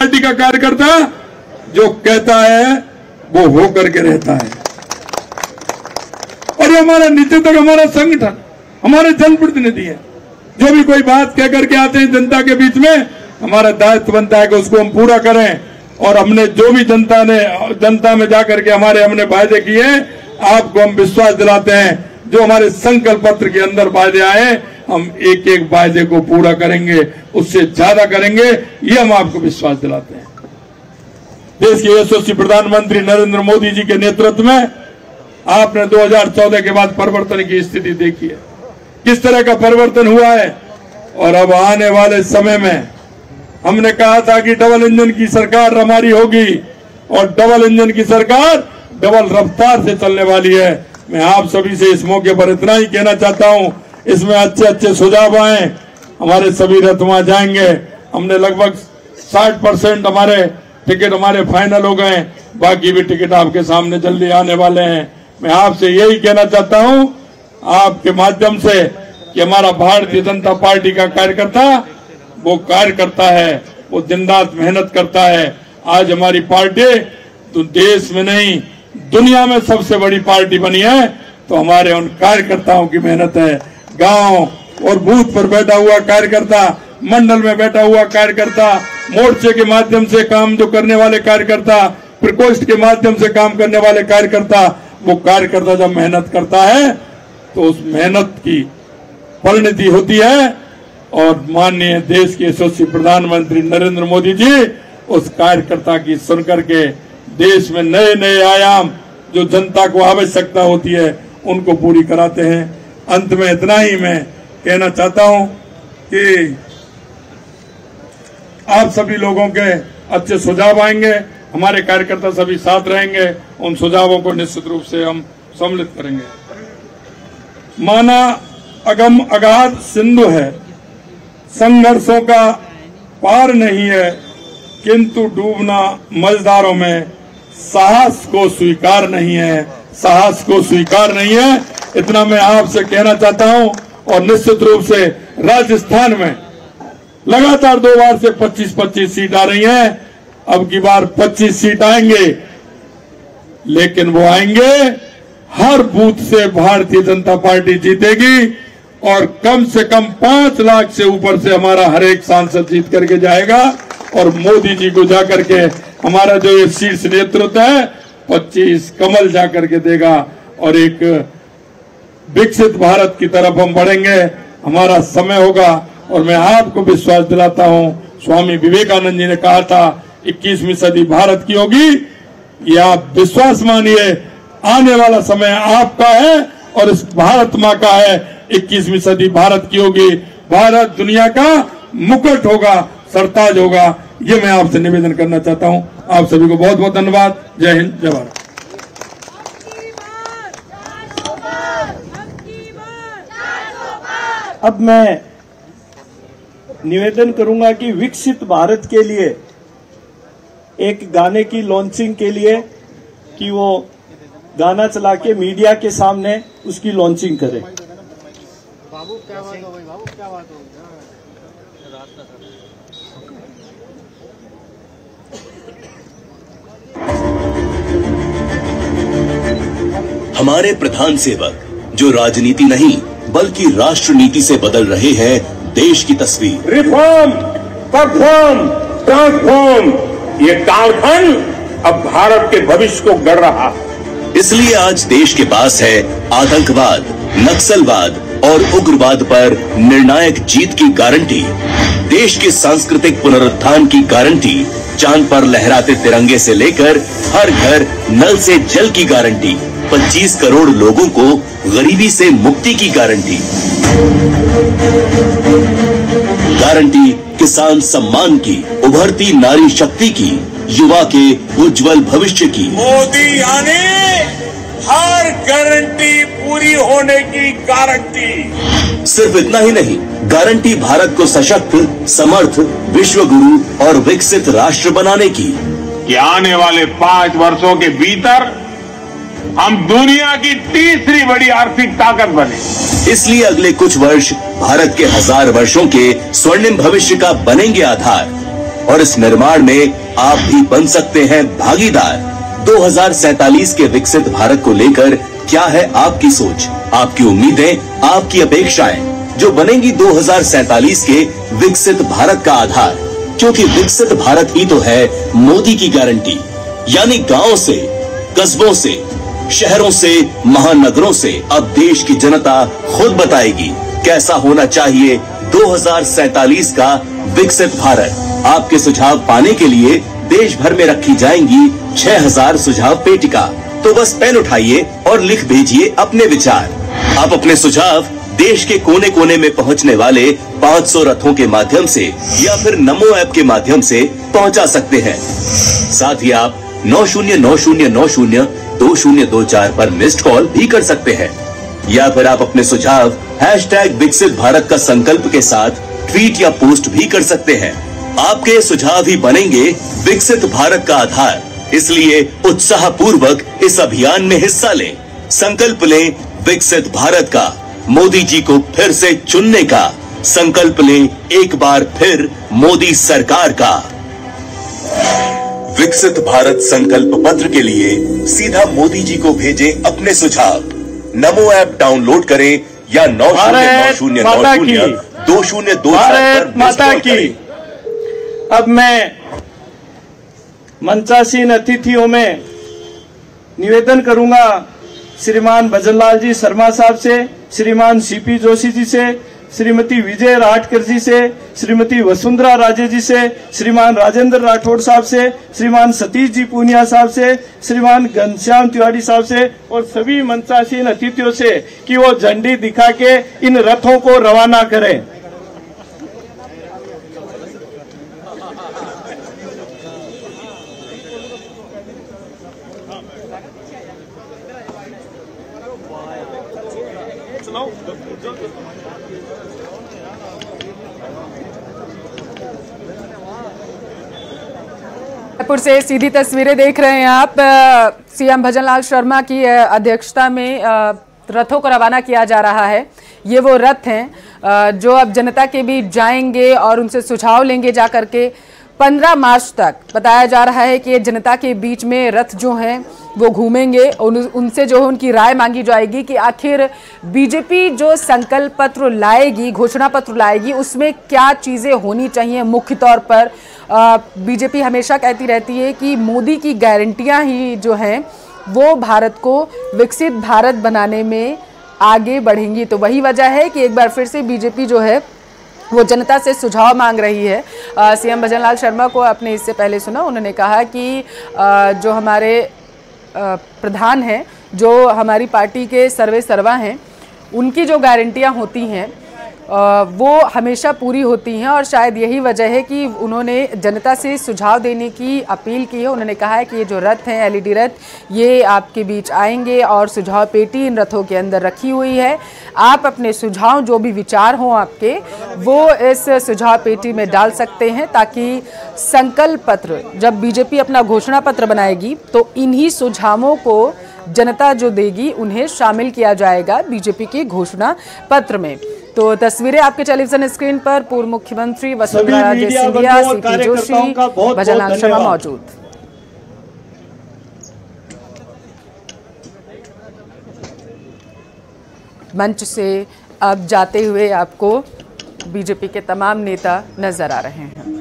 Party का कार्यकर्ता जो कहता है वो हो करके रहता है। और ये हमारा नीचे तक हमारा संगठन, हमारे जनप्रतिनिधि है, जो भी कोई बात कह करके आते हैं जनता के बीच में, हमारा दायित्व बनता है कि उसको हम पूरा करें। और हमने जो भी जनता में जाकर के हमने वायदे किए, आपको हम विश्वास दिलाते हैं जो हमारे संकल्प पत्र के अंदर वायदे आए, हम एक एक वायदे को पूरा करेंगे, उससे ज्यादा करेंगे, ये हम आपको विश्वास दिलाते हैं। देश के यशस्वी प्रधानमंत्री नरेंद्र मोदी जी के नेतृत्व में आपने 2014 के बाद परिवर्तन की स्थिति देखी है, किस तरह का परिवर्तन हुआ है। और अब आने वाले समय में हमने कहा था कि डबल इंजन की सरकार हमारी होगी, और डबल इंजन की सरकार डबल रफ्तार से चलने वाली है। मैं आप सभी से इस मौके पर इतना ही कहना चाहता हूं, इसमें अच्छे अच्छे सुझाव आए, हमारे सभी रथ वहां जाएंगे। हमने लगभग 60% हमारे टिकट हमारे फाइनल हो गए, बाकी भी टिकट आपके सामने जल्दी आने वाले हैं। मैं आपसे यही कहना चाहता हूं आपके माध्यम से कि हमारा भारतीय जनता पार्टी का कार्यकर्ता वो कार्य करता है, वो दिन रात मेहनत करता है। आज हमारी पार्टी तो देश में नहीं दुनिया में सबसे बड़ी पार्टी बनी है, तो हमारे उन कार्यकर्ताओं की मेहनत है। गांव और बूथ पर बैठा हुआ कार्यकर्ता, मंडल में बैठा हुआ कार्यकर्ता, मोर्चे के माध्यम से काम जो करने वाले कार्यकर्ता, प्रकोष्ठ के माध्यम से काम करने वाले कार्यकर्ता, वो कार्यकर्ता जब मेहनत करता है तो उस मेहनत की परिणति होती है। और माननीय देश के यशस्वी प्रधानमंत्री नरेंद्र मोदी जी उस कार्यकर्ता की सुनकर के देश में नए नए आयाम जो जनता को आवश्यकता होती है उनको पूरी कराते हैं। अंत में इतना ही मैं कहना चाहता हूं कि आप सभी लोगों के अच्छे सुझाव आएंगे, हमारे कार्यकर्ता सभी साथ रहेंगे, उन सुझावों को निश्चित रूप से हम सम्मिलित करेंगे। माना अगम अगाध सिंधु है, संघर्षों का पार नहीं है, किंतु डूबना मझधारों में साहस को स्वीकार नहीं है, साहस को स्वीकार नहीं है। इतना मैं आपसे कहना चाहता हूं। और निश्चित रूप से राजस्थान में लगातार 2 बार से 25-25 सीट आ रही हैं, अब की बार 25 सीट आएंगे, लेकिन वो आएंगे हर बूथ से भारतीय जनता पार्टी जीतेगी, और कम से कम 5 लाख से ऊपर से हमारा हर एक सांसद जीत करके जाएगा। और मोदी जी को जाकर के हमारा जो ये शीर्ष नेतृत्व है 25 कमल जाकर के देगा, और एक विकसित भारत की तरफ हम बढ़ेंगे। हमारा समय होगा, और मैं आपको विश्वास दिलाता हूं, स्वामी विवेकानंद जी ने कहा था 21वीं सदी भारत की होगी। ये आप विश्वास मानिए, आने वाला समय आपका है और इस भारत माँ का है। 21वीं सदी भारत की होगी, भारत दुनिया का मुकुट होगा, सरताज होगा। ये मैं आपसे निवेदन करना चाहता हूं। आप सभी को बहुत बहुत धन्यवाद। जय हिंद, जय भारत। अब मैं निवेदन करूंगा कि विकसित भारत के लिए एक गाने की लॉन्चिंग के लिए कि वो गाना चला के मीडिया के सामने उसकी लॉन्चिंग करें। बाबू क्या बात हो गई, बाबू क्या बात हो गई। हमारे प्रधान सेवक जो राजनीति नहीं बल्कि राष्ट्र नीति से बदल रहे हैं देश की तस्वीर। रिफॉर्म, परफॉर्म, ट्रांसफॉर्म, ये कालखंड अब भारत के भविष्य को गढ़ रहा है। इसलिए आज देश के पास है आतंकवाद, नक्सलवाद और उग्रवाद पर निर्णायक जीत की गारंटी, देश के सांस्कृतिक पुनरुत्थान की गारंटी, चांद पर लहराते तिरंगे से लेकर हर घर नल से जल की गारंटी, 25 करोड़ लोगों को गरीबी से मुक्ति की गारंटी, गारंटी किसान सम्मान की, उभरती नारी शक्ति की, युवा के उज्जवल भविष्य की। मोदी आने हर गारंटी पूरी होने की गारंटी। सिर्फ इतना ही नहीं, गारंटी भारत को सशक्त, समर्थ, विश्व गुरु और विकसित राष्ट्र बनाने की। कि आने वाले 5 वर्षों के भीतर हम दुनिया की तीसरी बड़ी आर्थिक ताकत बने। इसलिए अगले कुछ वर्ष भारत के 1000 वर्षों के स्वर्णिम भविष्य का बनेंगे आधार। और इस निर्माण में आप भी बन सकते हैं भागीदार। 2047 के विकसित भारत को लेकर क्या है आपकी सोच, आपकी उम्मीदें, आपकी अपेक्षाएं, जो बनेंगी 2047 के विकसित भारत का आधार। क्योंकि विकसित भारत ही तो है मोदी की गारंटी। यानी गांव से, कस्बों से, शहरों से, महानगरों से अब देश की जनता खुद बताएगी कैसा होना चाहिए 2047 का विकसित भारत। आपके सुझाव पाने के लिए देश भर में रखी जाएंगी 6000 सुझाव पेटिका। तो बस पेन उठाइए और लिख भेजिए अपने विचार। आप अपने सुझाव देश के कोने कोने में पहुंचने वाले 500 रथों के माध्यम से या फिर नमो ऐप के माध्यम से पहुंचा सकते हैं। साथ ही आप 9090902024 पर मिस्ड कॉल भी कर सकते हैं, या फिर आप अपने सुझाव #विकसित भारत का संकल्प के साथ ट्वीट या पोस्ट भी कर सकते हैं। आपके सुझाव ही बनेंगे विकसित भारत का आधार। इसलिए उत्साह पूर्वक इस अभियान में हिस्सा लें, संकल्प लें विकसित भारत का, मोदी जी को फिर से चुनने का संकल्प लें एक बार फिर मोदी सरकार का। विकसित भारत संकल्प पत्र के लिए सीधा मोदी जी को भेजें अपने सुझाव। नमो ऐप डाउनलोड करें या 90902024 पर माता की। अब मैं मंचासीन अतिथियों में निवेदन करूंगा श्रीमान भजनलाल जी शर्मा साहब से, श्रीमान सीपी जोशी जी से, श्रीमती विजय राठकर जी से, श्रीमती वसुंधरा राजे जी से, श्रीमान राजेंद्र राठौड़ साहब से, श्रीमान सतीश जी पूनिया साहब से, श्रीमान घनश्याम तिवारी साहब से और सभी मंचासीन अतिथियों से कि वो झंडी दिखा के इन रथों को रवाना करें। जयपुर से सीधी तस्वीरें देख रहे हैं आप। सीएम भजनलाल शर्मा की अध्यक्षता में रथों को रवाना किया जा रहा है। ये वो रथ हैं जो अब जनता के बीच जाएंगे और उनसे सुझाव लेंगे जा करके। 15 मार्च तक बताया जा रहा है कि जनता के बीच में रथ जो हैं वो घूमेंगे, उनसे जो है उनकी राय मांगी जाएगी कि आखिर बीजेपी जो संकल्प पत्र लाएगी, घोषणा पत्र लाएगी, उसमें क्या चीज़ें होनी चाहिए। मुख्य तौर पर बीजेपी हमेशा कहती रहती है कि मोदी की गारंटियां ही जो हैं वो भारत को विकसित भारत बनाने में आगे बढ़ेंगी। तो वही वजह है कि एक बार फिर से बीजेपी जो है वो जनता से सुझाव मांग रही है। सीएम भजनलाल शर्मा को आपने इससे पहले सुना, उन्होंने कहा कि जो हमारे प्रधान हैं, जो हमारी पार्टी के सर्वे सर्वा हैं, उनकी जो गारंटियां होती हैं वो हमेशा पूरी होती हैं और शायद यही वजह है कि उन्होंने जनता से सुझाव देने की अपील की है। उन्होंने कहा है कि ये जो रथ हैं, एलईडी रथ, ये आपके बीच आएंगे और सुझाव पेटी इन रथों के अंदर रखी हुई है। आप अपने सुझाव, जो भी विचार हों आपके, वो इस सुझाव पेटी में डाल सकते हैं ताकि संकल्प पत्र, जब बीजेपी अपना घोषणा पत्र बनाएगी तो इन्हीं सुझावों को जनता जो देगी उन्हें शामिल किया जाएगा बीजेपी के घोषणा पत्र में। तो तस्वीरें आपके टेलीविजन स्क्रीन पर पूर्व मुख्यमंत्री वसुंधरा राजे सिंधिया, सीपी जोशी, भजनलाल शर्मा मौजूद। मंच से अब जाते हुए आपको बीजेपी के तमाम नेता नजर आ रहे हैं।